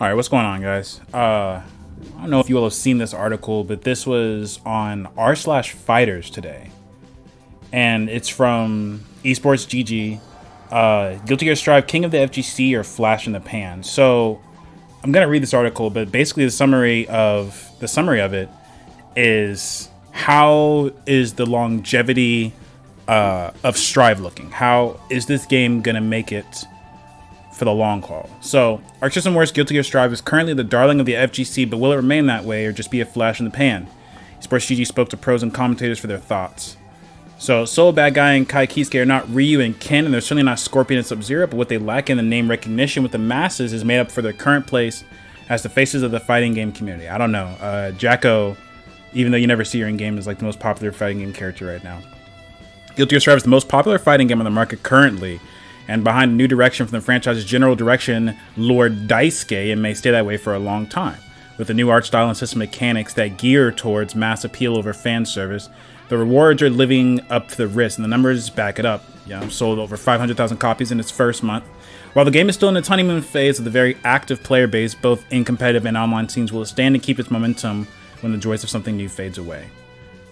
All right, what's going on, guys? I don't know if you all have seen this article, but this was on r/fighters today, and it's from Esports GG. Guilty Gear Strive, King of the FGC, or Flash in the Pan. So I'm gonna read this article, but basically the summary of it is how is the longevity of Strive looking? How is this game gonna make it for the long haul? So, Arc System Works Guilty Gear Strive is currently the darling of the FGC, but will it remain that way or just be a flash in the pan? Sports GG spoke to pros and commentators for their thoughts. So, Solo Bad Guy and Kai Kisuke are not Ryu and Ken, and they're certainly not Scorpion and Sub-Zero, but what they lack in the name recognition with the masses is made up for their current place as the faces of the fighting game community. I don't know. Jacko, even though you never see her in game, is like the most popular fighting game character right now. Guilty Gear Strive is the most popular fighting game on the market currently, and behind a new direction from the franchise's general direction, Lord Daisuke, and may stay that way for a long time. With a new art style and system mechanics that gear towards mass appeal over fan service, the rewards are living up to the risk, and the numbers back it up. Sold over 500,000 copies in its first month. While the game is still in its honeymoon phase of the very active player base, both in competitive and online scenes will stand and keep its momentum when the joys of something new fades away.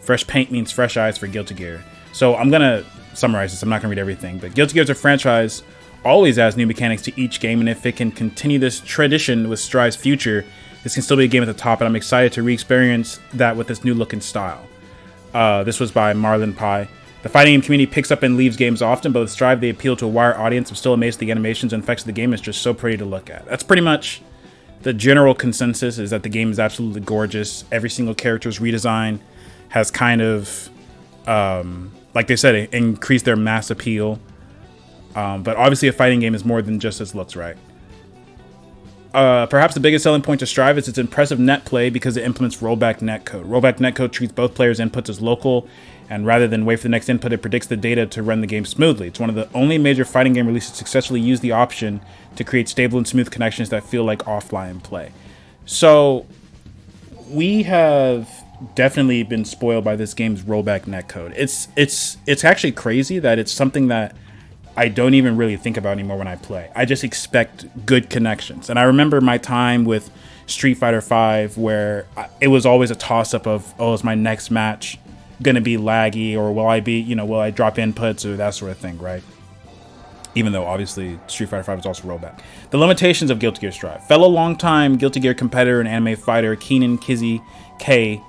Fresh paint means fresh eyes for Guilty Gear. So I'm going to summarize this. I'm not going to read everything, but Guilty Gear as a franchise always adds new mechanics to each game, and if it can continue this tradition with Strive's future, this can still be a game at the top, and I'm excited to re-experience that with this new look and style. This was by Marlon Pie. The fighting game community picks up and leaves games often, but with Strive they appeal to a wider audience. I'm still amazed at the animations and effects of the game. It's just so pretty to look at. That's pretty much the general consensus, is that the game is absolutely gorgeous. Every single character's redesign has kind of like they said, it increased their mass appeal. But obviously a fighting game is more than just its looks, right? Perhaps the biggest selling point to Strive is its impressive net play because it implements rollback netcode. Rollback netcode treats both players' inputs as local, and rather than wait for the next input, it predicts the data to run the game smoothly. It's one of the only major fighting game releases to successfully use the option to create stable and smooth connections that feel like offline play. So we have definitely been spoiled by this game's rollback netcode. It's actually crazy that it's something that I don't even really think about anymore when I play. I just expect good connections. And I remember my time with Street Fighter V where it was always a toss-up of, oh, is my next match going to be laggy, or will I drop inputs or that sort of thing, right? Even though obviously Street Fighter V is also rollback. The limitations of Guilty Gear Strive. Fellow longtime Guilty Gear competitor and anime fighter Keenan Kizzy K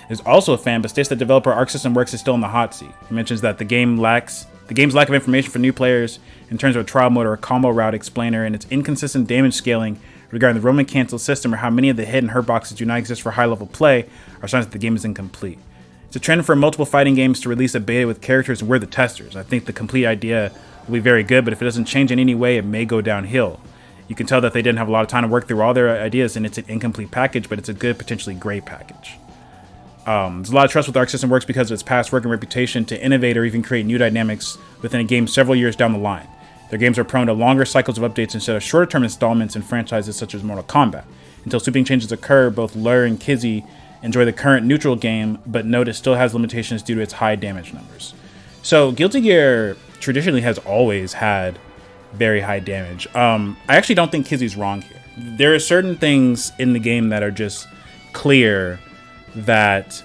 is also a fan, but states that developer Arc System Works is still in the hot seat. He mentions that the game's lack of information for new players in terms of a trial mode or a combo route explainer, and its inconsistent damage scaling regarding the roaming cancel system, or how many of the hidden hurt boxes do not exist for high level play, are signs that the game is incomplete. It's a trend for multiple fighting games to release a beta with characters, and we're the testers. I think the complete idea will be very good, but if it doesn't change in any way, it may go downhill. You can tell that they didn't have a lot of time to work through all their ideas, and it's an incomplete package, but it's a good, potentially great package. There's a lot of trust with Arc System Works because of its past work and reputation to innovate or even create new dynamics within a game several years down the line. Their games are prone to longer cycles of updates instead of shorter-term installments in franchises such as Mortal Kombat. Until sweeping changes occur, both Lur and Kizzy enjoy the current neutral game, but note it still has limitations due to its high damage numbers. So Guilty Gear traditionally has always had very high damage. I actually don't think Kizzy's wrong here. There are certain things in the game that are just clear that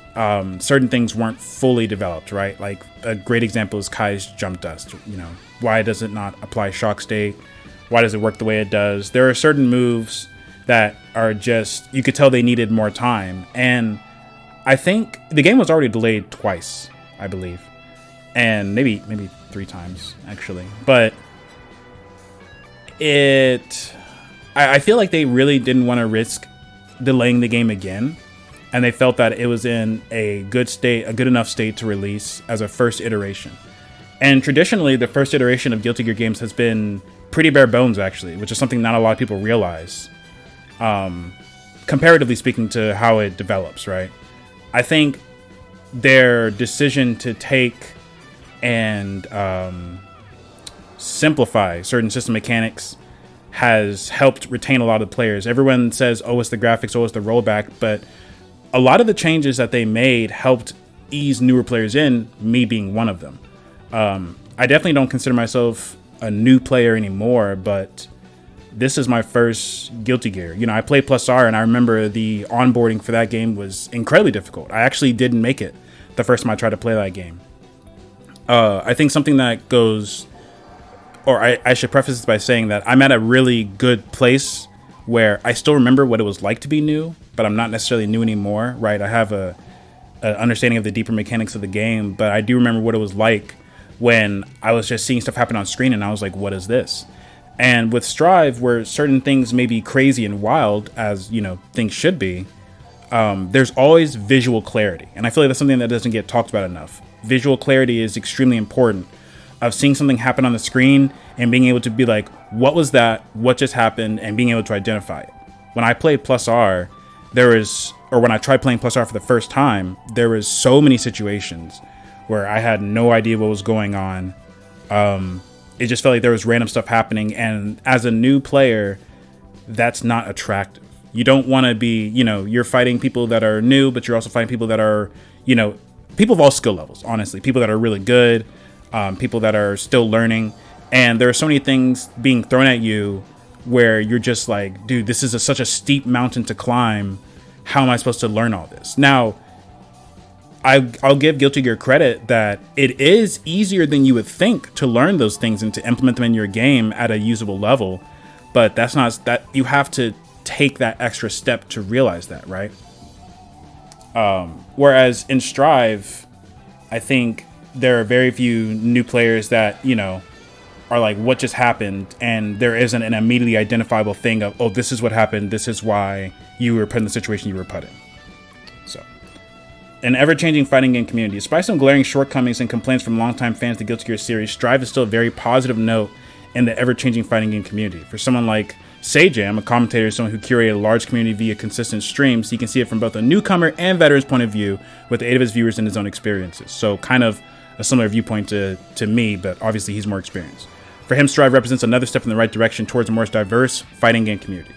certain things weren't fully developed, right? Like a great example is Kai's jump dust. Why does it not apply shock state? Why does it work the way it does? There are certain moves that are just, you could tell they needed more time. And I think the game was already delayed twice, I believe. And maybe 3 times, actually. But I feel like they really didn't want to risk delaying the game again. And they felt that it was in a good enough state to release as a first iteration. And traditionally, the first iteration of Guilty Gear games has been pretty bare bones, actually, which is something not a lot of people realize. Comparatively speaking to how it develops, right? I think their decision to take and simplify certain system mechanics has helped retain a lot of the players. Everyone says, oh, it's the graphics, oh, it's the rollback, but a lot of the changes that they made helped ease newer players in, me being one of them. I definitely don't consider myself a new player anymore, but this is my first Guilty Gear. You know, I played Plus R, and I remember the onboarding for that game was incredibly difficult. I actually didn't make it the first time I tried to play that game. I think something that goes, or I should preface this by saying that I'm at a really good place where I still remember what it was like to be new, but I'm not necessarily new anymore, right? I have an understanding of the deeper mechanics of the game, but I do remember what it was like when I was just seeing stuff happen on screen and I was like, what is this? And with Strive, where certain things may be crazy and wild, as you know, things should be, there's always visual clarity. And I feel like that's something that doesn't get talked about enough. Visual clarity is extremely important, of seeing something happen on the screen and being able to be like, what was that? What just happened? And being able to identify it. When I played Plus R, when I tried playing Plus R for the first time, there was so many situations where I had no idea what was going on. It just felt like there was random stuff happening. And as a new player, that's not attractive. You don't want to be, you know, you're fighting people that are new, but you're also fighting people that are, you know, people of all skill levels, honestly, people that are really good, people that are still learning. And there are so many things being thrown at you where you're just like, dude, this is such a steep mountain to climb. How am I supposed to learn all this? Now, I'll give Guilty Gear credit that it is easier than you would think to learn those things and to implement them in your game at a usable level. But that's not that you have to take that extra step to realize that, right? Whereas in Strive, I think there are very few new players that, you know, are like, what just happened? And there isn't an immediately identifiable thing of, oh, this is what happened. This is why you were put in the situation you were put in. So, an ever-changing fighting game community. Despite some glaring shortcomings and complaints from longtime fans of the Guilty Gear series, Strive is still a very positive note in the ever-changing fighting game community. For someone like Sajam, a commentator, someone who curated a large community via consistent streams, he can see it from both a newcomer and veteran's point of view with the aid of his viewers and his own experiences. So kind of a similar viewpoint to me, but obviously he's more experienced. For him, Strive represents another step in the right direction towards a more diverse fighting game community.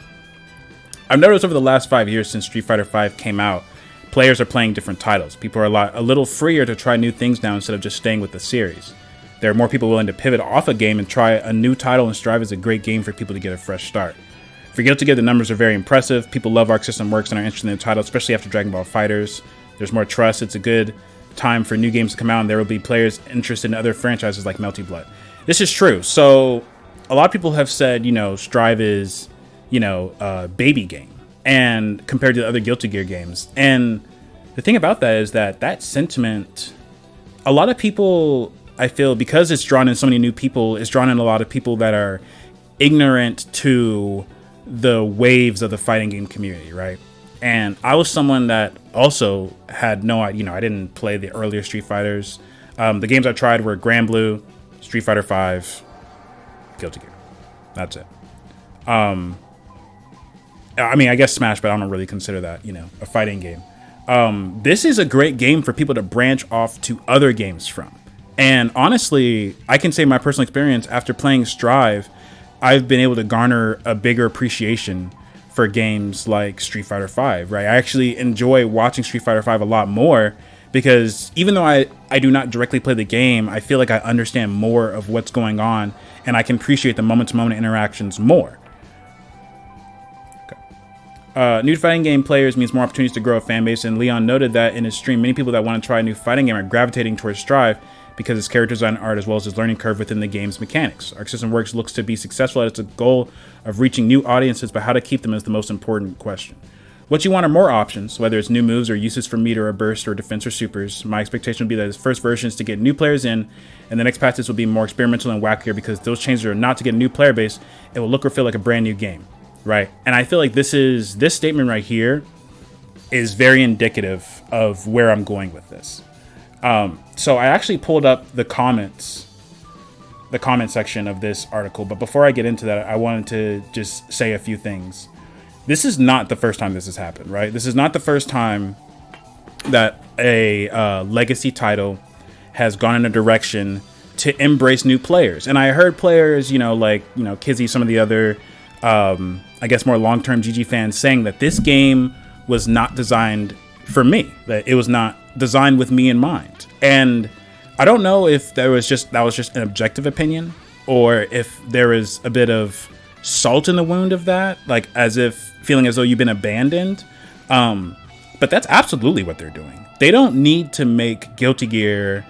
I've noticed over the last 5 years since Street Fighter V came out, players are playing different titles. People are a little freer to try new things now instead of just staying with the series. There are more people willing to pivot off a game and try a new title, and Strive is a great game for people to get a fresh start. For Guilty Gear, the numbers are very impressive. People love Arc System Works and are interested in the title, especially after Dragon Ball FighterZ. There's more trust. It's a good time for new games to come out, and there will be players interested in other franchises like Melty Blood. This is true. So a lot of people have said, you know, Strive is, you know, a baby game and compared to the other Guilty Gear games. And the thing about that is that sentiment, a lot of people, I feel, because it's drawn in so many new people, it's drawn in a lot of people that are ignorant to the waves of the fighting game community, right? And I was someone that also had no idea, you know, I didn't play the earlier Street Fighters. The games I tried were Grand Blue, Street Fighter V, Guilty Gear. That's it. I mean, I guess Smash, but I don't really consider that, you know, a fighting game. This is a great game for people to branch off to other games from. And honestly, I can say my personal experience after playing Strive, I've been able to garner a bigger appreciation for games like Street Fighter V, right? I actually enjoy watching Street Fighter V a lot more because even though I do not directly play the game, I feel like I understand more of what's going on and I can appreciate the moment-to-moment interactions more. New fighting game players means more opportunities to grow a fan base, and Leon noted that in his stream, many people that want to try a new fighting game are gravitating towards Strive because its character design art as well as its learning curve within the game's mechanics. Arc System Works looks to be successful at its goal of reaching new audiences, but how to keep them is the most important question. What you want are more options, whether it's new moves or uses for meter or burst or defense or supers. My expectation would be that its first version is to get new players in, and the next patches will be more experimental and wackier because those changes are not to get a new player base. It will look or feel like a brand new game, right? And I feel like this statement right here is very indicative of where I'm going with this. So I actually pulled up the comment section of this article, but before I get into that, I wanted to just say a few things. This is not the first time this has happened, right? This is not the first time that a legacy title has gone in a direction to embrace new players. And I heard players, like Kizzy, some of the other, I guess more long-term GG fans saying that this game was not designed for me, that it was not designed with me in mind. And I don't know if that was just an objective opinion, or if there is a bit of salt in the wound of that, like as if feeling as though you've been abandoned. But that's absolutely what they're doing. They don't need to make Guilty Gear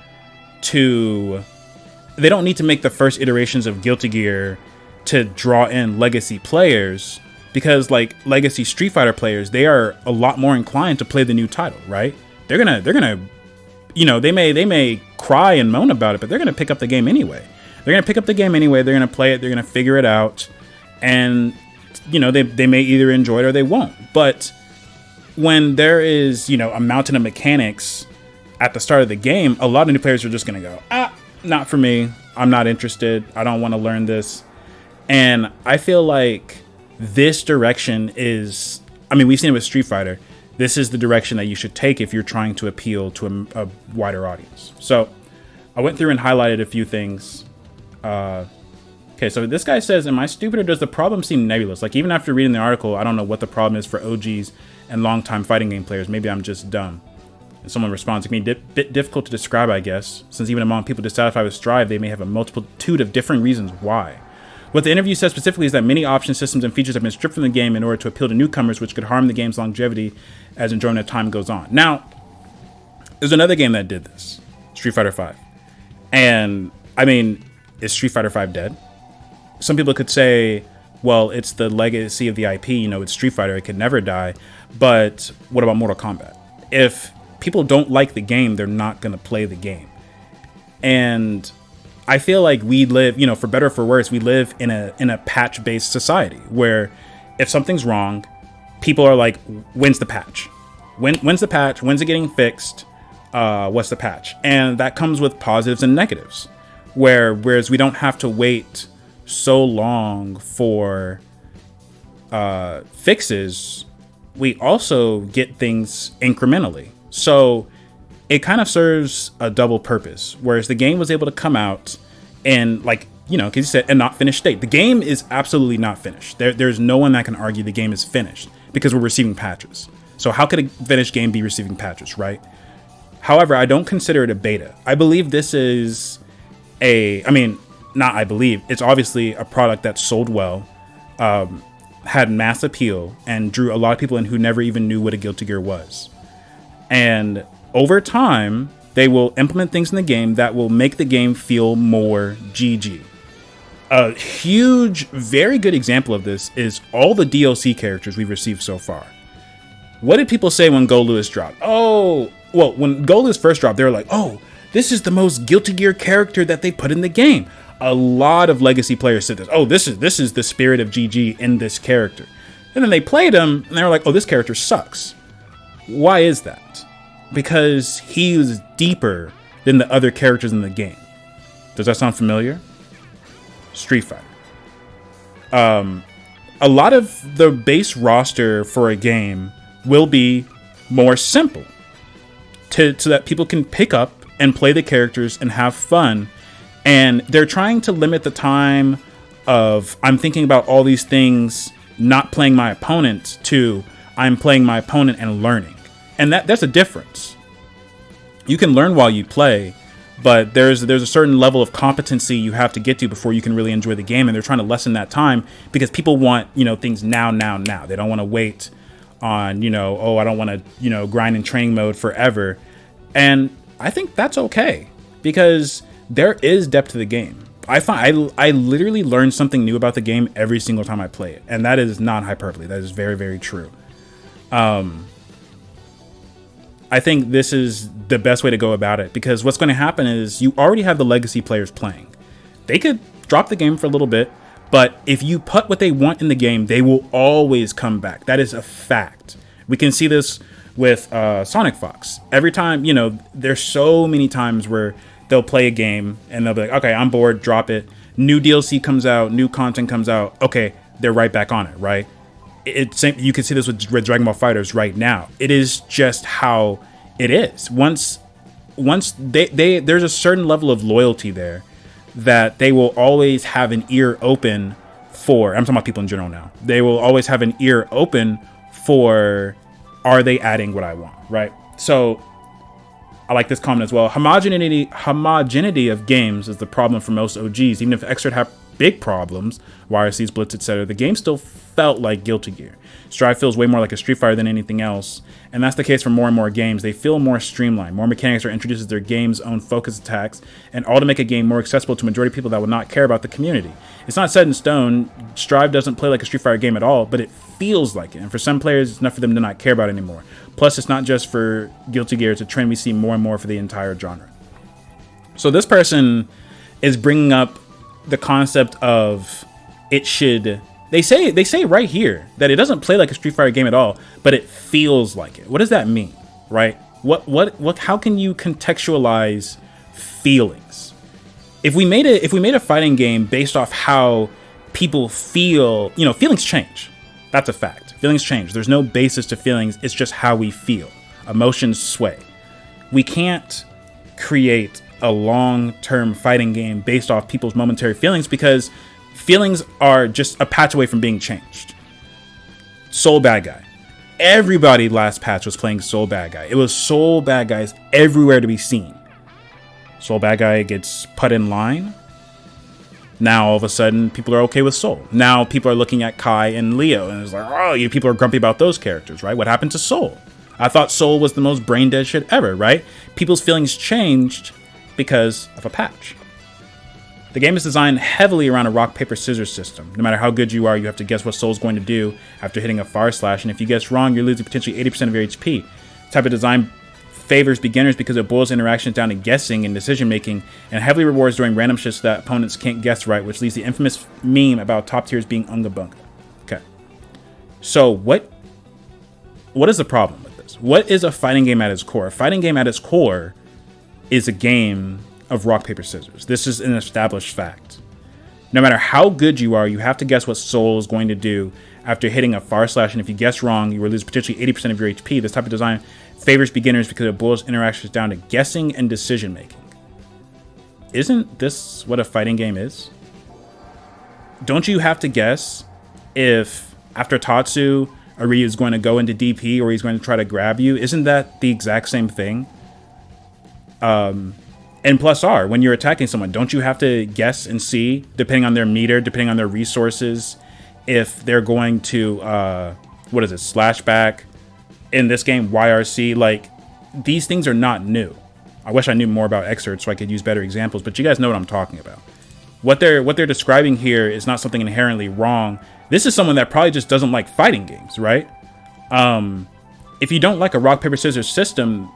they don't need to make the first iterations of Guilty Gear to draw in legacy players, because like legacy Street Fighter players, they are a lot more inclined to play the new title, right? They're gonna, you know, they may cry and moan about it, but they're gonna pick up the game anyway. They're gonna pick up the game anyway. They're gonna play it. They're gonna figure it out, and you know, they may either enjoy it or they won't. But when there is, you know, a mountain of mechanics at the start of the game, a lot of new players are just gonna go, not for me. I'm not interested. I don't want to learn this. And I feel like this direction is, I mean, we've seen it with Street Fighter. This is the direction that you should take if you're trying to appeal to a wider audience. So I went through and highlighted a few things. Okay, so this guy says, am I stupid or does the problem seem nebulous? Like, even after reading the article, I don't know what the problem is for OGs and longtime fighting game players. Maybe I'm just dumb. And someone responds, it can be a bit difficult to describe, I guess, since even among people dissatisfied with Strive, they may have a multitude of different reasons why. What the interview says specifically is that many options, systems, and features have been stripped from the game in order to appeal to newcomers, which could harm the game's longevity as enjoyment of time goes on. Now, there's another game that did this, Street Fighter V. And, I mean, is Street Fighter V dead? Some people could say, well, it's the legacy of the IP, you know, it's Street Fighter, it could never die. But what about Mortal Kombat? If people don't like the game, they're not going to play the game. And I feel like we live, you know, for better or for worse, we live in a patch-based society where if something's wrong, people are like, when's the patch? When's the patch? When's it getting fixed? What's the patch? And that comes with positives and negatives. Whereas we don't have to wait so long for fixes, we also get things incrementally. So it kind of serves a double purpose, whereas the game was able to come out and, like, you know, because you said, a not finished state. The game is absolutely not finished. There's no one that can argue the game is finished because we're receiving patches. So how could a finished game be receiving patches, right? However, I don't consider it a beta. I believe this is it's obviously a product that sold well, had mass appeal, and drew a lot of people in who never even knew what a Guilty Gear was. And over time, they will implement things in the game that will make the game feel more GG. A huge, very good example of this is all the DLC characters we've received so far. What did people say when Go Lewis dropped? Oh, well, when Go Lewis first dropped, they were like, oh, this is the most Guilty Gear character that they put in the game. A lot of legacy players said this. Oh, this is the spirit of GG in this character. And then they played him, and they were like, oh, this character sucks. Why is that? Because he was deeper than the other characters in the game. Does that sound familiar? Street Fighter. A lot of the base roster for a game will be more simple so that people can pick up and play the characters and have fun. And they're trying to limit the time of I'm thinking about all these things, not playing my opponent, to I'm playing my opponent and learning. And that's a difference. You can learn while you play, but there's a certain level of competency you have to get to before you can really enjoy the game. And they're trying to lessen that time because people want, you know, things now. They don't want to wait on, you know, oh, I don't want to, you know, grind in training mode forever. And I think that's okay because there is depth to the game. I literally learn something new about the game every single time I play it. And that is not hyperbole. That is very, very true. I think this is the best way to go about it because what's going to happen is you already have the legacy players playing. They could drop the game for a little bit, but if you put what they want in the game, they will always come back. That is a fact. We can see this with Sonic Fox. Every time, you know, there's so many times where they'll play a game and they'll be like, okay, I'm bored, drop it. New DLC comes out, new content comes out. Okay, they're right back on it, right? You can see this with Dragon Ball FighterZ right now. It is just how it is. Once there's a certain level of loyalty there that they will always have an ear open for. I'm talking about people in general now. They will always have an ear open for, are they adding what I want, right? So I like this comment as well. Homogeneity of games is the problem for most OGs. Even if extra big problems, YRC's Blitz, etc., the game still felt like Guilty Gear. Strive feels way more like a Street Fighter than anything else, and that's the case for more and more games. They feel more streamlined. More mechanics are introduced as their game's own focus attacks, and all to make a game more accessible to a majority of people that would not care about the community. It's not set in stone. Strive doesn't play like a Street Fighter game at all, but it feels like it, and for some players, it's enough for them to not care about it anymore. Plus, it's not just for Guilty Gear, it's a trend we see more and more for the entire genre. So this person is bringing up the concept of it should... They say right here that it doesn't play like a Street Fighter game at all, but it feels like it. What does that mean, right? What? How can you contextualize feelings? If we made a fighting game based off how people feel, feelings change. That's a fact. Feelings change. There's no basis to feelings. It's just how we feel. Emotions sway. We can't create a long-term fighting game based off people's momentary feelings because feelings are just a patch away from being changed. Soul Bad Guy. Everybody last patch was playing Soul Bad Guy. It was Soul Bad Guys everywhere to be seen. Soul Bad Guy gets put in line. Now all of a sudden people are okay with Soul. Now people are looking at Kai and Leo and it's like, oh, you people are grumpy about those characters, right? What happened to Soul? I thought Soul was the most brain dead shit ever, right? People's feelings changed because of a patch. The game is designed heavily around a rock, paper, scissors system. No matter how good you are, you have to guess what Soul's going to do after hitting a far slash, and if you guess wrong, you're losing potentially 80% of your HP. This type of design favors beginners because it boils interactions down to guessing and decision making, and heavily rewards doing random shit so that opponents can't guess right, which leads to the infamous meme about top tiers being unga bunga. Okay. So what is the problem with this? What is a fighting game at its core? A fighting game at its core is a game of rock, paper, scissors. This is an established fact. No matter how good you are, you have to guess what Soul is going to do after hitting a far slash, and if you guess wrong, you will lose potentially 80% of your HP. This type of design favors beginners because it boils interactions down to guessing and decision making. Isn't this what a fighting game is? Don't you have to guess if after Tatsu, Ryu is going to go into DP or he's going to try to grab you? Isn't that the exact same thing? And plus R, when you're attacking someone, don't you have to guess and see, depending on their meter, depending on their resources, if they're going to, slash back? In this game, YRC, like, these things are not new. I wish I knew more about excerpts so I could use better examples, but you guys know what I'm talking about. What they're describing here is not something inherently wrong. This is someone that probably just doesn't like fighting games, right? If you don't like a rock, paper, scissors system,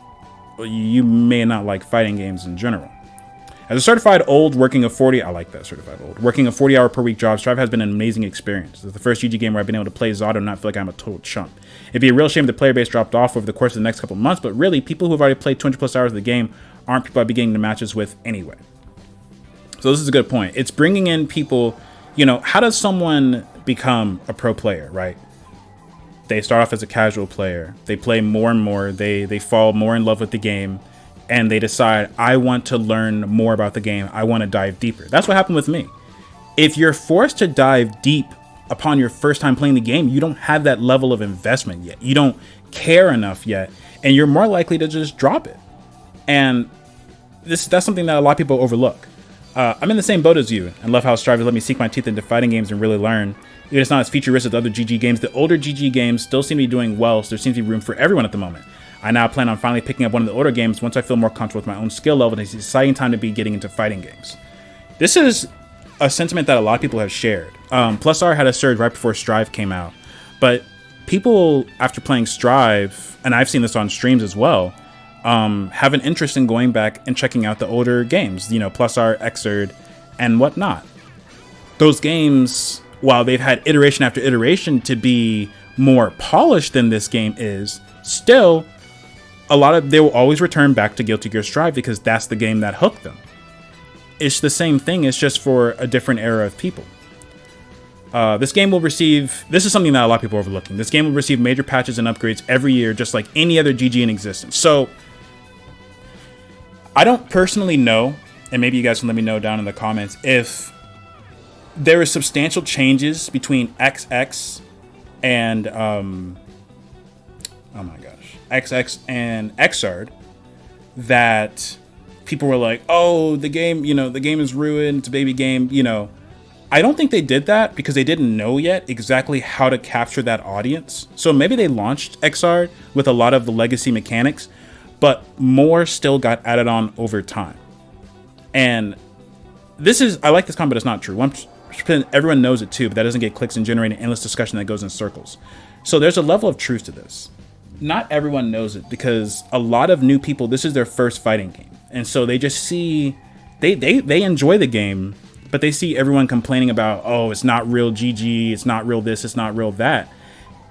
you may not like fighting games in general. As a certified old working a 40, I like that, certified old, working a 40-hour per week job, Strive has been an amazing experience. It's the first GG game where I've been able to play Zato and not feel like I'm a total chump. It'd be a real shame if the player base dropped off over the course of the next couple months, but really, people who have already played 200 plus hours of the game aren't people I'd be getting into matches with anyway. So this is a good point. It's bringing in people, how does someone become a pro player, right? They start off as a casual player. They play more and more. They fall more in love with the game. And they decide, I want to learn more about the game. I want to dive deeper. That's what happened with me. If you're forced to dive deep upon your first time playing the game, you don't have that level of investment yet. You don't care enough yet. And you're more likely to just drop it. And that's something that a lot of people overlook. I'm in the same boat as you and love how Strive has let me sink my teeth into fighting games and really learn. Even it's not as feature rich as other GG games. The older GG games still seem to be doing well, so there seems to be room for everyone at the moment. I now plan on finally picking up one of the older games once I feel more comfortable with my own skill level, and it's an exciting time to be getting into fighting games. This is a sentiment that a lot of people have shared. Plus R had a surge right before Strive came out, but people after playing Strive, and I've seen this on streams as well, have an interest in going back and checking out the older games, Plus R, Xrd, and whatnot. Those games, while they've had iteration after iteration to be more polished than this game is, still, they will always return back to Guilty Gear Strive because that's the game that hooked them. It's the same thing, it's just for a different era of people. This is something that a lot of people are overlooking. This game will receive major patches and upgrades every year, just like any other GG in existence. So, I don't personally know, and maybe you guys can let me know down in the comments, if there are substantial changes between XX and, XX and Xrd that people were like, oh, the game is ruined, it's a baby game, I don't think they did that because they didn't know yet exactly how to capture that audience. So maybe they launched XR with a lot of the legacy mechanics, but more still got added on over time. And I like this comment, but it's not true. Everyone knows it too, but that doesn't get clicks and generate an endless discussion that goes in circles. So there's a level of truth to this. Not everyone knows it because a lot of new people, this is their first fighting game. And so they just see, they enjoy the game, but they see everyone complaining about, oh, it's not real GG, it's not real this, it's not real that.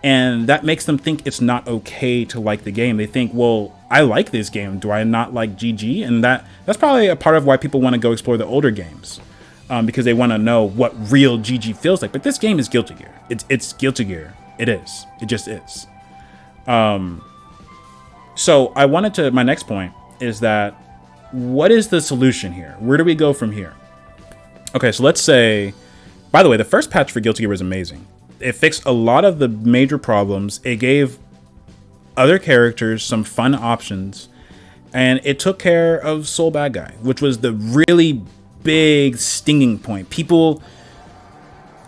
And that makes them think it's not okay to like the game. They think, well, I like this game. Do I not like GG? And that's probably a part of why people want to go explore the older games. Because they want to know what real GG feels like. But this game is Guilty Gear. It's Guilty Gear. It is. It just is. So my next point is that what is the solution here? Where do we go from here? Okay, so let's say, by the way, the first patch for Guilty Gear was amazing. It fixed a lot of the major problems. It gave other characters some fun options. And it took care of Soul Bad Guy, which was the really big stinging point. People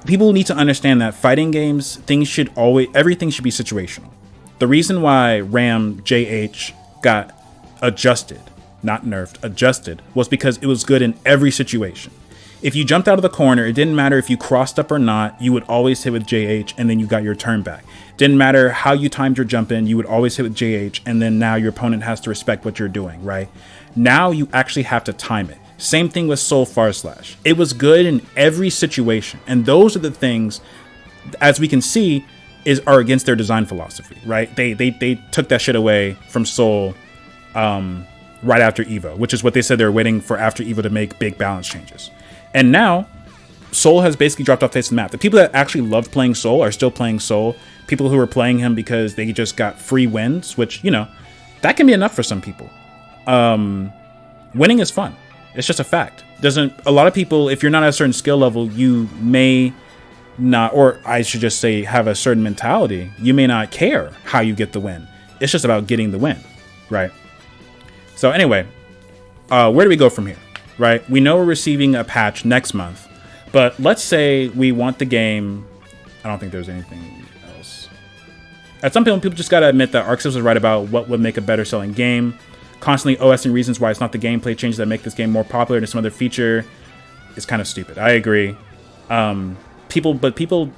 need to understand that fighting games, everything should be situational. The reason why Ram JH got adjusted, not nerfed, adjusted, was because it was good in every situation. If you jumped out of the corner, it didn't matter if you crossed up or not, you would always hit with JH and then you got your turn back. Didn't matter how you timed your jump in, you would always hit with JH and then now your opponent has to respect what you're doing, right? Now you actually have to time it. Same thing with Soul Farslash. It was good in every situation. And those are the things, as we can see, are against their design philosophy, right? They took that shit away from Soul right after EVO, which is what they said they were waiting for after EVO to make big balance changes. And now, Soul has basically dropped off the face of the map. The people that actually loved playing Soul are still playing Soul. People who are playing him because they just got free wins, which, that can be enough for some people. Winning is fun. It's just a fact. A lot of people, if you're not at a certain skill level, you may not, or I should just say have a certain mentality. You may not care how you get the win. It's just about getting the win, right? So anyway, where do we go from here, right? We know we're receiving a patch next month, but let's say we want the game. I don't think there's anything else. At some point, people just got to admit that ArcSys was right about what would make a better selling game. Constantly OSing reasons why it's not the gameplay changes that make this game more popular than some other feature is kind of stupid. I agree. People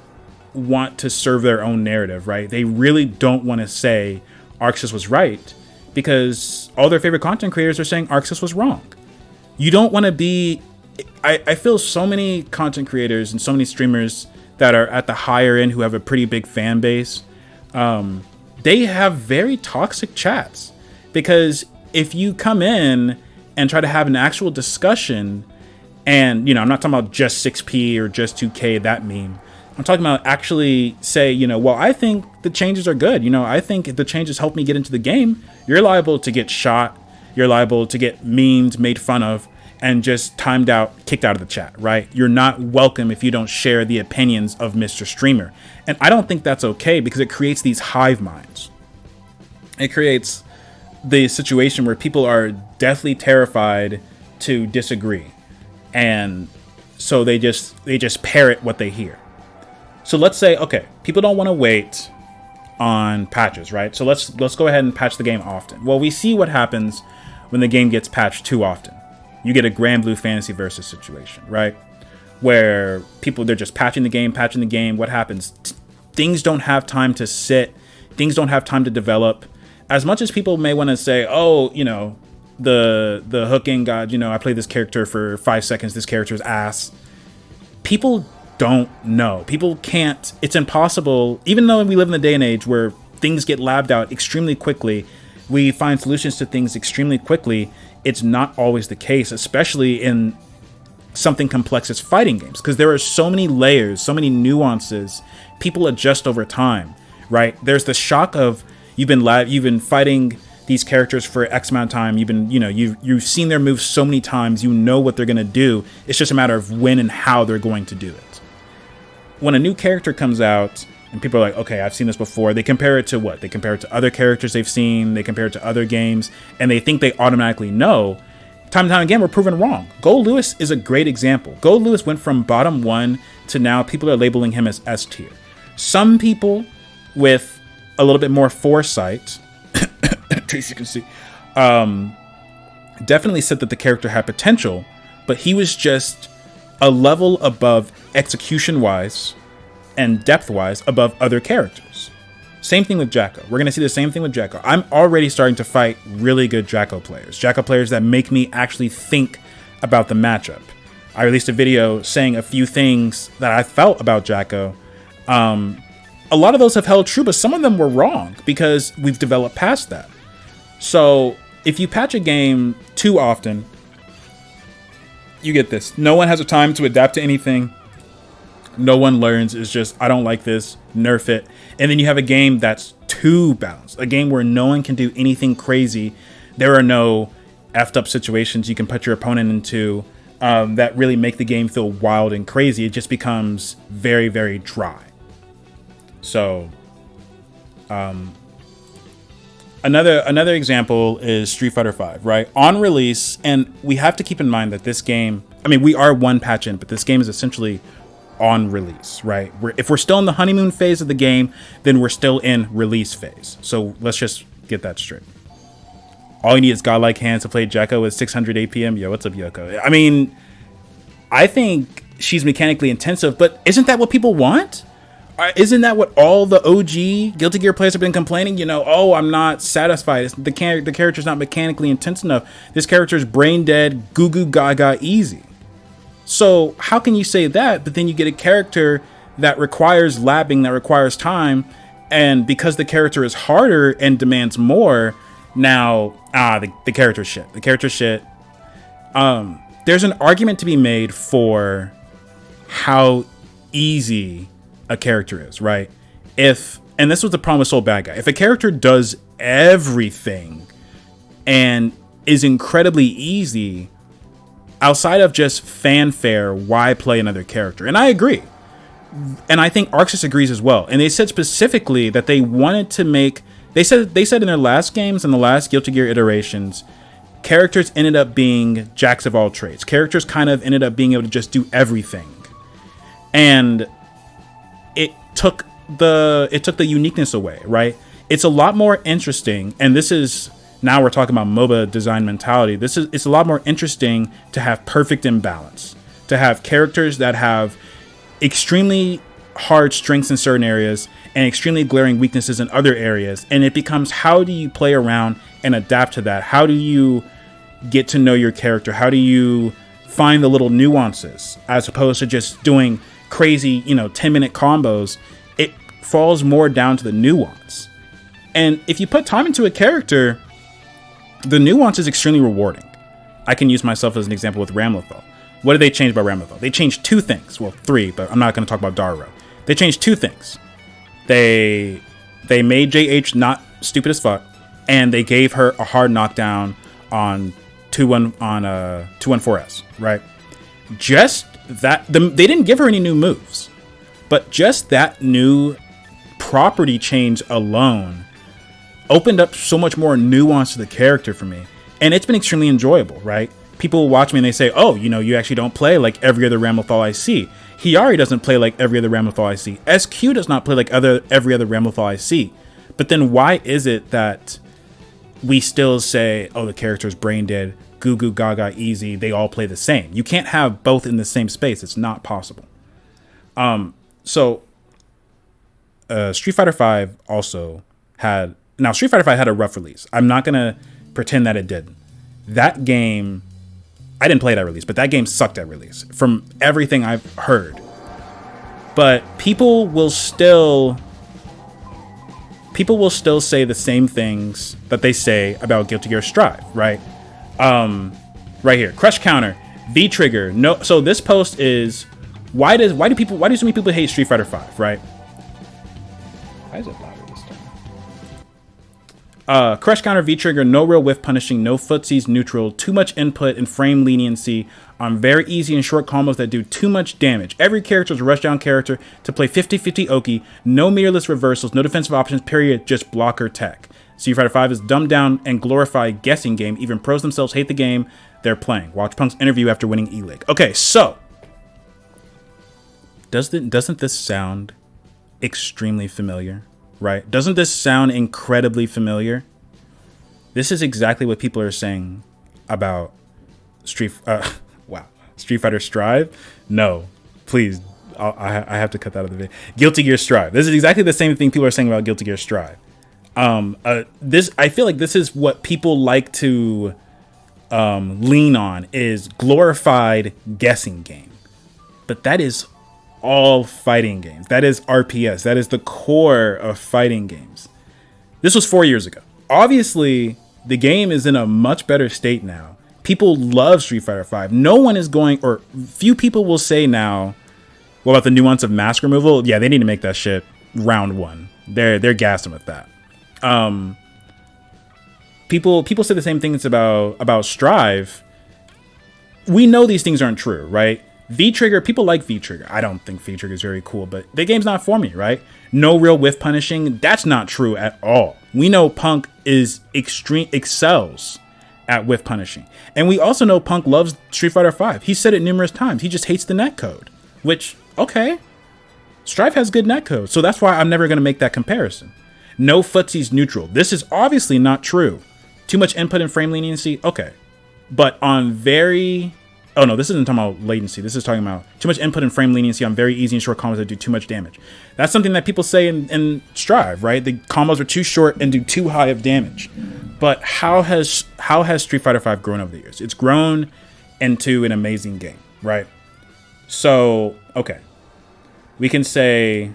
want to serve their own narrative, right? They really don't want to say ArcSys was right because all their favorite content creators are saying ArcSys was wrong. You don't want to be... I feel so many content creators and so many streamers that are at the higher end who have a pretty big fan base, they have very toxic chats because if you come in and try to have an actual discussion, and, I'm not talking about just 6P or just 2K, that meme. I'm talking about actually say, well, I think the changes are good. I think the changes help me get into the game. You're liable to get shot. You're liable to get memed, made fun of, and just timed out, kicked out of the chat, right? You're not welcome if you don't share the opinions of Mr. Streamer. And I don't think that's okay because it creates these hive minds. It creates the situation where people are deathly terrified to disagree, and so they just parrot what they hear. So let's say, okay, people don't want to wait on patches, right? So let's go ahead and patch the game often. Well, we see what happens when the game gets patched too often. You get a Grand Blue Fantasy Versus situation, right? Where they're just patching the game. What happens? Things don't have time to sit. Things don't have time to develop. As much as people may want to say, oh, the hooking, God, I played this character for 5 seconds. This character is ass. People don't know. People can't. It's impossible. Even though we live in the day and age where things get labbed out extremely quickly, we find solutions to things extremely quickly. It's not always the case, especially in something complex as fighting games, because there are so many layers, so many nuances. People adjust over time, right? There's the shock of you've been fighting these characters for X amount of time. You've seen their moves so many times. You know what they're going to do. It's just a matter of when and how they're going to do it. When a new character comes out and people are like, okay, I've seen this before. They compare it to what? They compare it to other characters they've seen. They compare it to other games, and they think they automatically know. time and time again, we're proven wrong. Gold Lewis is a great example. Gold Lewis went from bottom 1 to now people are labeling him as S tier. Some people with a little bit more foresight, as you can see, definitely said that the character had potential, but he was just a level above execution-wise and depth-wise above other characters. Same thing with Jacko. We're going to see the same thing with Jacko. I'm already starting to fight really good Jacko players. Jacko players that make me actually think about the matchup. I released a video saying a few things that I felt about Jacko. A lot of those have held true, but some of them were wrong because we've developed past that. So if you patch a game too often, you get this. No one has a time to adapt to anything. No one learns. It's just, I don't like this, nerf it. And then you have a game that's too balanced. A game where no one can do anything crazy. There are no effed up situations you can put your opponent into that really make the game feel wild and crazy. It just becomes very, very dry. So, another example is Street Fighter V, right? On release, and we have to keep in mind that this game, I mean, we are one patch in, but this game is essentially on release, right? If we're still in the honeymoon phase of the game, then we're still in release phase. So let's just get that straight. All you need is godlike hands to play Jacko with 600 APM. Yo, what's up, Yoko? I mean, I think she's mechanically intensive, but isn't that what people want? Isn't that what all the OG Guilty Gear players have been complaining? You know, oh, I'm not satisfied. The character's not mechanically intense enough. This character's brain dead, goo goo gaga easy. So how can you say that, but then you get a character that requires labbing, that requires time, and because the character is harder and demands more, now, the character's shit. The character's shit. There's an argument to be made for how easy a character is, right? And this was the problem with Soul Bad Guy. If a character does everything and is incredibly easy, outside of just fanfare, why play another character? And I agree. And I think Arxis agrees as well. And they said specifically that they wanted to make, they said in their last games and the last Guilty Gear iterations, characters ended up being jacks of all trades. Characters kind of ended up being able to just do everything. And it took the uniqueness away, right? It's a lot more interesting, and this is, now we're talking about MOBA design mentality. It's a lot more interesting to have perfect imbalance, to have characters that have extremely hard strengths in certain areas and extremely glaring weaknesses in other areas. And it becomes, how do you play around and adapt to that? How do you get to know your character? How do you find the little nuances as opposed to just doing crazy, 10-minute combos? It falls more down to the nuance. And if you put time into a character, the nuance is extremely rewarding. I can use myself as an example with Ramlethal. What did they change about Ramlethal? They changed two things. Well, three, but I'm not going to talk about Darrow. They changed two things. They made JH not stupid as fuck, and they gave her a hard knockdown on 214S, right? Just that, they didn't give her any new moves, but just that new property change alone opened up so much more nuance to the character for me. And it's been extremely enjoyable, right? People will watch me and they say, oh, you actually don't play like every other Ramlethal I see. Hiyari doesn't play like every other Ramlethal I see. SQ does not play like every other Ramlethal I see. But then why is it that we still say, oh, the character's brain dead, goo goo gaga easy, they all play the same? You can't have both in the same space. It's not possible. So Street Fighter V also had, now Street Fighter V had a rough release. I'm not going to pretend that it didn't. That game, I didn't play it at release, but that game sucked at release from everything I've heard. But people will still say the same things that they say about Guilty Gear Strive, right? Right here, Crush Counter, V Trigger. No, so this post is why do so many people hate Street Fighter V, right? Why is it louder this time? Crush Counter, V Trigger, no real whiff punishing, no footsies, neutral, too much input and frame leniency on very easy and short combos that do too much damage. Every character is a rushdown character to play 50-50 Oki, no mirrorless reversals, no defensive options, period, just blocker tech. Street Fighter V is dumbed down and glorified guessing game. Even pros themselves hate the game. they're playing. Watch Punk's interview after winning E-League. Okay, so doesn't this sound extremely familiar, right? Doesn't this sound incredibly familiar? This is exactly what people are saying about Street Fighter Strive. No, please, I have to cut that out of the video. Guilty Gear Strive. This is exactly the same thing people are saying about Guilty Gear Strive. I feel like this is what people like to lean on, is glorified guessing game. But that is all fighting games. That is RPS. That is the core of fighting games. This was 4 years ago. Obviously, the game is in a much better state now. People love Street Fighter V. No one is going, or few people will say now, what about the nuance of mask removal? Yeah, they need to make that shit round one. They're gassing with that. People say the same things about Strive. We know these things aren't true, right? V-Trigger, people like V-Trigger. I don't think V-Trigger is very cool, but the game's not for me, right? No real whiff punishing. That's not true at all. We know Punk excels at whiff punishing. And we also know Punk loves Street Fighter V. He said it numerous times. He just hates the netcode, which, okay. Strive has good netcode, so that's why I'm never going to make that comparison. No footsie's neutral. This is obviously not true. Too much input and frame leniency? Okay. But on very... Oh, no, this isn't talking about latency. This is talking about too much input and frame leniency on very easy and short combos that do too much damage. That's something that people say in Strive, right? The combos are too short and do too high of damage. But how has Street Fighter V grown over the years? It's grown into an amazing game, right? So, okay. We can say...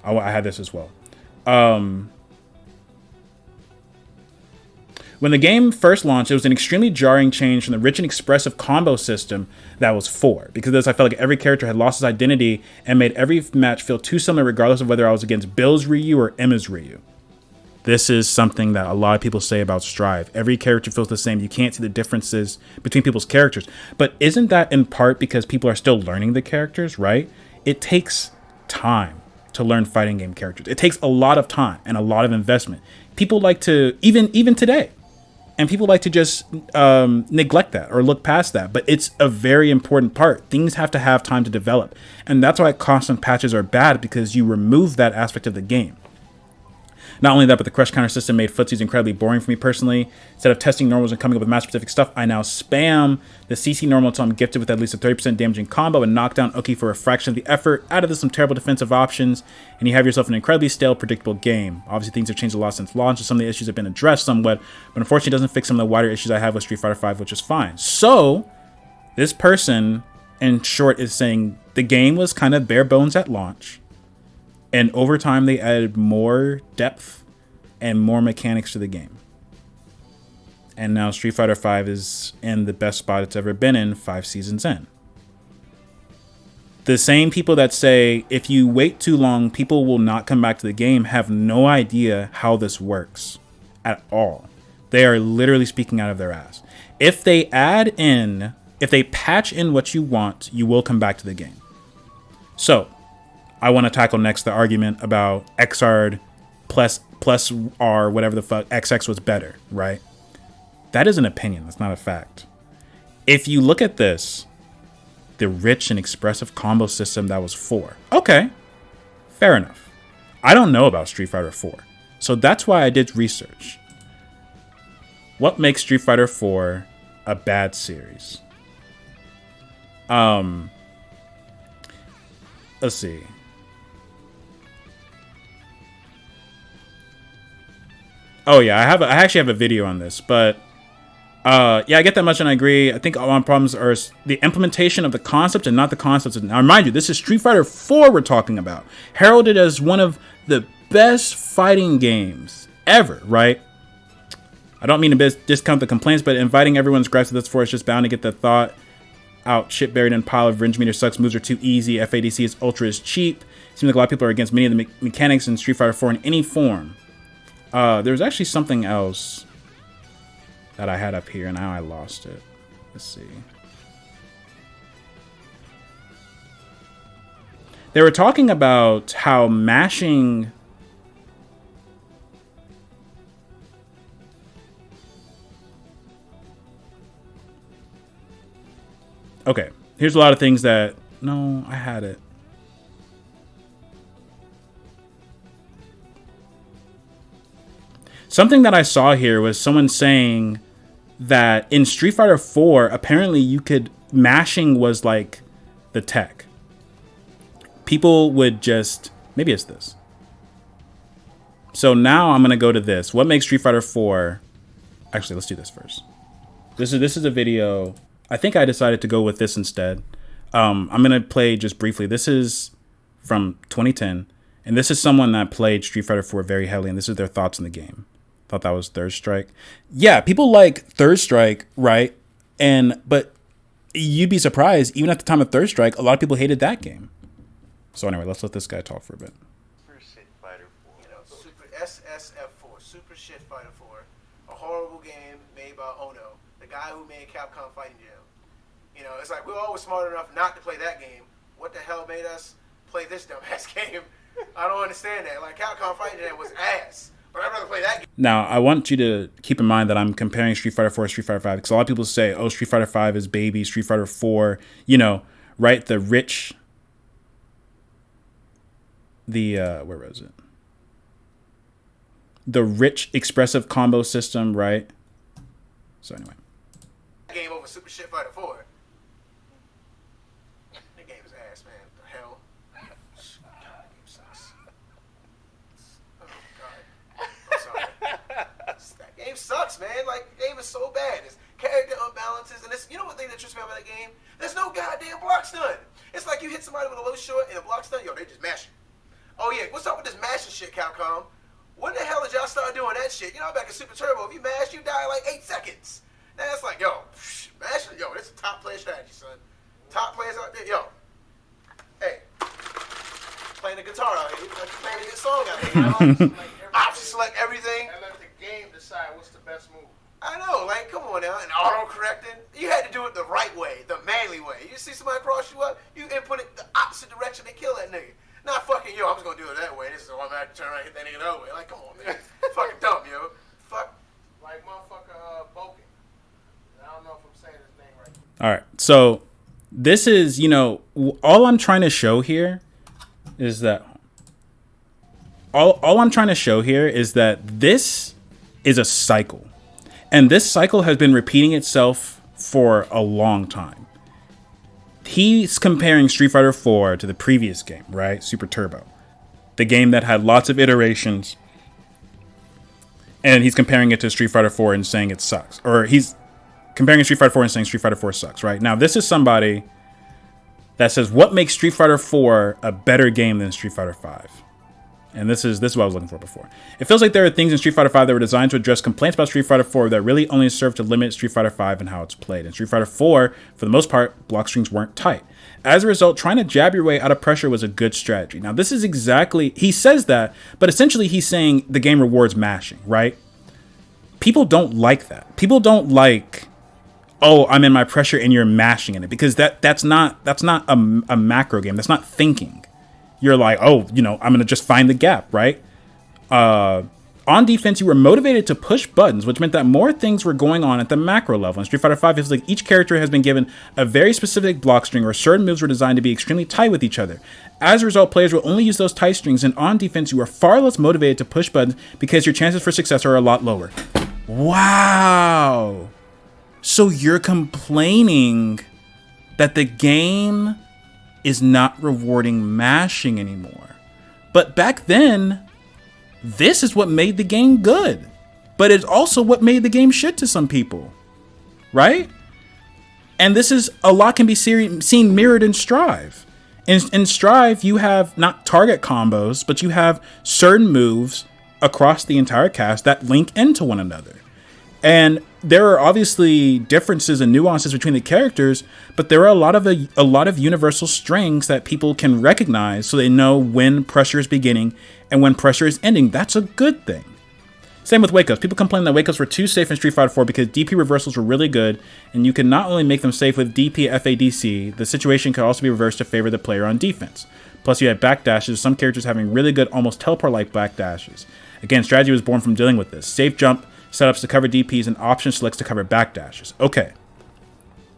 Oh, I had this as well. When the game first launched, it was an extremely jarring change from the rich and expressive combo system that was 4. Because of this, I felt like every character had lost his identity and made every match feel too similar regardless of whether I was against Bill's Ryu or Emma's Ryu. This is something that a lot of people say about Strive. Every character feels the same. You can't see the differences between people's characters. But isn't that in part because people are still learning the characters, right? It takes time to learn fighting game characters. It takes a lot of time and a lot of investment. People like to, even today, and people like to just neglect that or look past that. But it's a very important part. Things have to have time to develop. And that's why constant patches are bad, because you remove that aspect of the game. Not only that, but the crush counter system made footsies incredibly boring for me personally. Instead of testing normals and coming up with match-specific stuff, I now spam the CC normal until I'm gifted with at least a 30% damaging combo and knock down Oki for a fraction of the effort. Out of this, some terrible defensive options, and you have yourself an incredibly stale, predictable game. Obviously, things have changed a lot since launch, and some of the issues have been addressed somewhat, but unfortunately, it doesn't fix some of the wider issues I have with Street Fighter V, which is fine. So, this person, in short, is saying the game was kind of bare bones at launch, and over time, they added more depth and more mechanics to the game. And now Street Fighter V is in the best spot it's ever been in 5 seasons in. The same people that say, if you wait too long, people will not come back to the game, have no idea how this works at all. They are literally speaking out of their ass. If they patch in what you want, you will come back to the game. So, I want to tackle next the argument about XR plus R, whatever the fuck, XX was better, right? That is an opinion. That's not a fact. If you look at this, the rich and expressive combo system that was 4. Okay, fair enough. I don't know about Street Fighter 4, so that's why I did research. What makes Street Fighter 4 a bad series? Let's see. Oh yeah, I actually have a video on this, but yeah, I get that much and I agree. I think one problems are the implementation of the concept and not the concepts. Now, remind you, this is Street Fighter 4 we're talking about, heralded as one of the best fighting games ever, right? I don't mean to discount the complaints, but inviting everyone's gripes to this 4 is just bound to get the thought out. Shit buried in a pile of Ringe meter sucks. Moves are too easy. FADC is ultra is cheap. Seems like a lot of people are against many of the mechanics in Street Fighter 4 in any form. There's actually something else that I had up here, and now I lost it. Let's see. They were talking about how mashing... Okay, here's a lot of things that... No, I had it. Something that I saw here was someone saying that in Street Fighter 4, apparently you could... Mashing was like the tech. People would just... Maybe it's this. So now I'm going to go to this. What makes Street Fighter 4... Actually, let's do this first. This is a video. I think I decided to go with this instead. I'm going to play just briefly. This is from 2010. And this is someone that played Street Fighter 4 very heavily. And this is their thoughts on the game. Thought that was Third Strike. Yeah, people like Third Strike, right? But you'd be surprised. Even at the time of Third Strike, a lot of people hated that game. So anyway, let's let this guy talk for a bit. Super Shit Fighter 4. You know, Super SSF4. Super Shit Fighter 4. A horrible game made by Ono, the guy who made Capcom Fighting Jam. You know, it's like we were always smart enough not to play that game. What the hell made us play this dumbass game? I don't understand that. Like, Capcom Fighting Jam was ass. But I'd rather play that game. Now, I want you to keep in mind that I'm comparing Street Fighter 4 to Street Fighter 5. Because a lot of people say, oh, Street Fighter 5 is baby. Street Fighter 4, you know, right? The rich... where was it? The rich expressive combo system, right? So anyway. Game over Super Shit Fighter 4. That game is ass, man. The hell? God, that game sucks. Oh, God. I'm sorry. That game sucks, man. Like, the game is so bad. It's character unbalances, and it's, you know what thing that trips me out about that game? There's no goddamn block stun. It's like you hit somebody with a low short and a block stun, yo, they just mash it. Oh yeah, what's up with this mashing shit, Capcom? When the hell did y'all start doing that shit? You know, back in Super Turbo, if you mash, you die in like 8 seconds. Now it's like, yo, mashing, yo, this is top player strategy, son. Top players out there, yo. Hey, playing the guitar out here, playing a good song out here. Option select everything. And let the game decide what's the best move. I know, like, come on now, and auto-correcting. You had to do it the right way, the manly way. You see somebody cross you up, you input it the opposite direction and kill that nigga. Not fucking, yo, I'm just gonna do it that way. This is why I'm gonna have to turn around and hit that nigga the other way. Like, come on, man. Fucking dumb, yo. Fuck. Like motherfucker Boken. I don't know if I'm saying his name right. All right. So this is, you know, all I'm trying to show here is that all I'm trying to show here is that this is a cycle. And this cycle has been repeating itself for a long time. He's comparing Street Fighter 4 to the previous game, right? Super Turbo. The game that had lots of iterations. And he's comparing it to Street Fighter 4 and saying it sucks. Or he's comparing Street Fighter 4 and saying Street Fighter 4 sucks, right? Now, this is somebody that says, what makes Street Fighter 4 a better game than Street Fighter 5? And this is what I was looking for before. It feels like there are things in Street Fighter 5 that were designed to address complaints about Street Fighter 4 that really only serve to limit Street Fighter 5 and how it's played. In Street Fighter 4, for the most part, block strings weren't tight. As a result, trying to jab your way out of pressure was a good strategy. Now, this is exactly... He says that, but essentially he's saying the game rewards mashing, right? People don't like that. People don't like, oh, I'm in my pressure and you're mashing in it. Because that's not a macro game. That's not thinking. You're like, oh, you know, I'm going to just find the gap, right? On defense, you were motivated to push buttons, which meant that more things were going on at the macro level. In Street Fighter V, it feels like each character has been given a very specific block string, or certain moves were designed to be extremely tight with each other. As a result, players will only use those tight strings, and on defense, you are far less motivated to push buttons because your chances for success are a lot lower. Wow! So you're complaining that the game is not rewarding mashing anymore. But back then, this is what made the game good. But it's also what made the game shit to some people. Right? And this is, a lot can be seen mirrored in Strive. In Strive, you have not target combos, but you have certain moves across the entire cast that link into one another. And there are obviously differences and nuances between the characters, but there are a lot of universal strings that people can recognize, so they know when pressure is beginning and when pressure is ending. That's a good thing. Same with wake-ups. People complain that wake-ups were too safe in Street Fighter 4 because DP reversals were really good, and you can not only make them safe with DP FADC, the situation could also be reversed to favor the player on defense. Plus, you had backdashes, some characters having really good, almost teleport-like backdashes. Again, strategy was born from dealing with this. Safe jump setups to cover DPs and option selects to cover backdashes. Okay.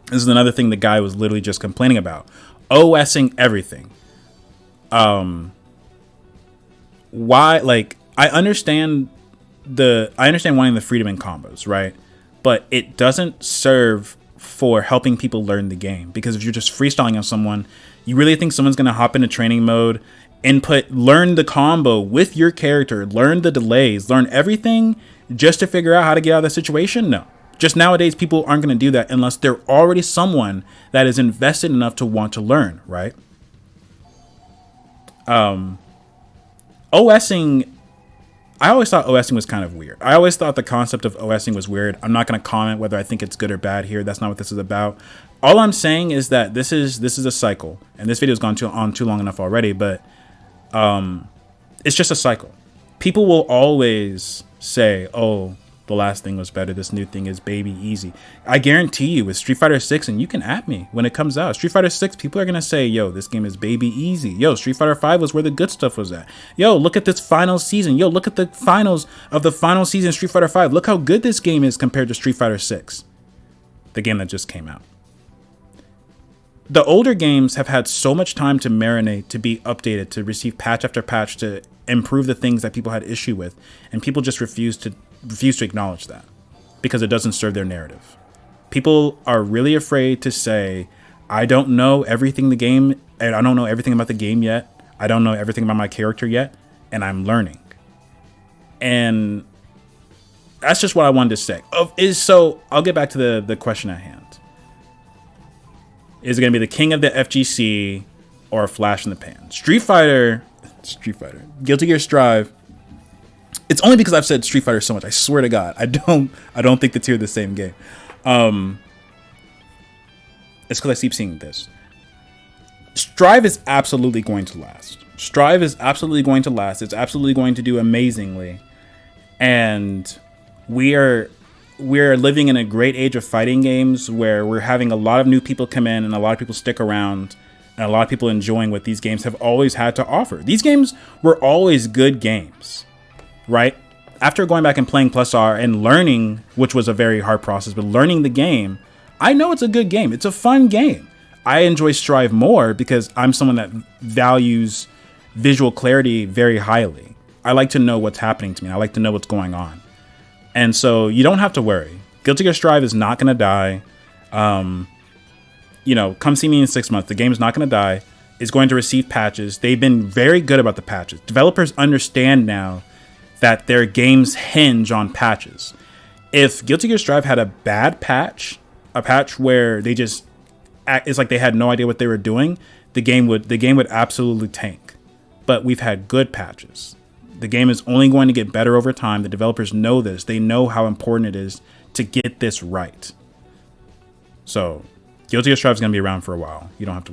This is another thing the guy was literally just complaining about. OSing everything. Why? Like, I understand wanting the freedom in combos, right? But it doesn't serve for helping people learn the game, because if you're just freestyling on someone, you really think someone's going to hop into training mode, learn the combo with your character, learn the delays, learn everything just to figure out how to get out of the situation? No. Just nowadays, people aren't going to do that unless they're already someone that is invested enough to want to learn, right? OSing, I always thought OSing was kind of weird. I always thought the concept of OSing was weird. I'm not going to comment whether I think it's good or bad here. That's not what this is about. All I'm saying is that this is a cycle, and this video's gone on too long enough already, but it's just a cycle. People will always say, oh, the last thing was better, this new thing is baby easy. I guarantee you with Street Fighter 6, and you can at me when it comes out, Street Fighter 6, people are going to say, yo, this game is baby easy. Yo, Street Fighter 5 was where the good stuff was at. Yo, look at this final season. Yo, look at the finals of the final season of Street Fighter 5. Look how good this game is compared to Street Fighter 6, the game that just came out. The older games have had so much time to marinate, to be updated, to receive patch after patch, to improve the things that people had issue with, and people just refuse to acknowledge that because it doesn't serve their narrative. People are really afraid to say, I don't know everything and I don't know everything about the game yet. I don't know everything about my character yet, and I'm learning. And that's just what I wanted to say. So I'll get back to the question at hand. Is it going to be the king of the FGC or a flash in the pan? Street Fighter, Guilty Gear Strive. It's only because I've said Street Fighter so much. I swear to God, I don't think the two are the same game. It's because I keep seeing this. Strive is absolutely going to last. It's absolutely going to do amazingly. And we are living in a great age of fighting games where we're having a lot of new people come in and a lot of people stick around and a lot of people enjoying what these games have always had to offer. These games were always good games, right? After going back and playing Plus R and learning, which was a very hard process, but learning the game, I know it's a good game. It's a fun game. I enjoy Strive more because I'm someone that values visual clarity very highly. I like to know what's happening to me. I like to know what's going on. And so you don't have to worry. Guilty Gear Strive is not going to die. Come see me in 6 months. The game is not going to die. It's going to receive patches. They've been very good about the patches. Developers understand now that their games hinge on patches. If Guilty Gear Strive had a bad patch, a patch where they just it's like they had no idea what they were doing, the game would absolutely tank. But we've had good patches. The game is only going to get better over time. The developers know this. They know how important it is to get this right. So Guilty Gear Strive is going to be around for a while. You don't have to worry.